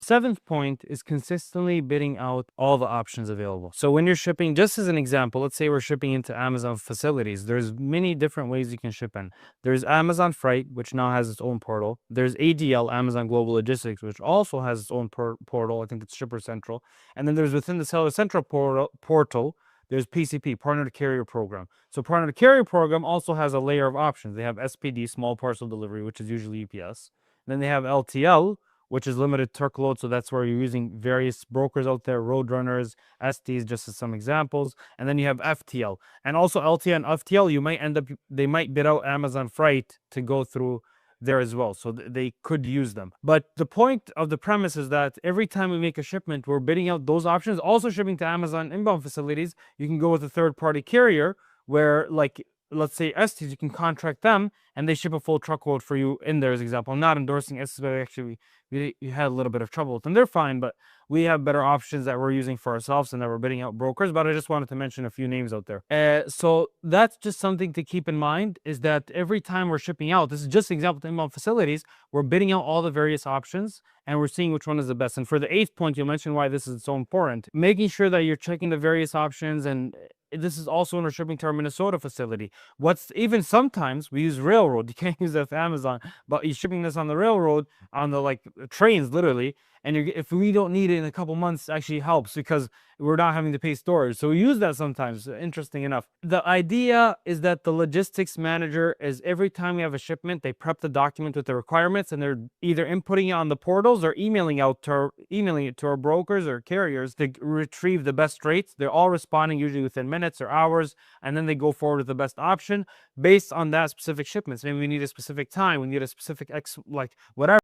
Seventh point is consistently bidding out all the options available. So when you're shipping, just as an example, let's say we're shipping into Amazon facilities, there's many different ways you can ship in. There's Amazon Freight, which now has its own portal. There's AGL, Amazon Global Logistics, which also has its own portal. I think it's Shipper Central. And then there's within the Seller Central portal, there's PCP, Partner to Carrier Program. So Partner to Carrier Program also has a layer of options. They have SPD, Small Parcel Delivery, which is usually UPS. Then they have LTL, which is limited truckload. So that's where you're using various brokers out there, Roadrunners, STs, just as some examples. And then you have FTL. And also LTL and FTL, you might end up, they might bid out Amazon Freight to go through there as well. So they could use them. But the point of the premise is that every time we make a shipment, we're bidding out those options. Also shipping to Amazon inbound facilities, you can go with a third-party carrier where, like, let's say Estes, you can contract them and they ship a full truckload for you in there as example. I'm not endorsing Estes, but actually we had a little bit of trouble with them. They're fine, but we have better options that we're using for ourselves and that we're bidding out brokers. But I just wanted to mention a few names out there. So that's just something to keep in mind, is that every time we're shipping out, this is just an example to inbound facilities, we're bidding out all the various options and we're seeing which one is the best. And for the eighth point, you'll mention why this is so important, making sure that you're checking the various options. And this is also when we're shipping to our Minnesota facility. Even sometimes we use railroad. You can't use that for Amazon, but you're shipping this on the railroad, on the trains literally. And if we don't need it in a couple months, it actually helps because we're not having to pay storage. So we use that sometimes, interesting enough. The idea is that the logistics manager is, every time we have a shipment, they prep the document with the requirements and they're either inputting it on the portals or emailing it to our brokers or carriers to retrieve the best rates. They're all responding usually within minutes or hours, and then they go forward with the best option based on that specific shipment. So maybe we need a specific time, we need a specific whatever.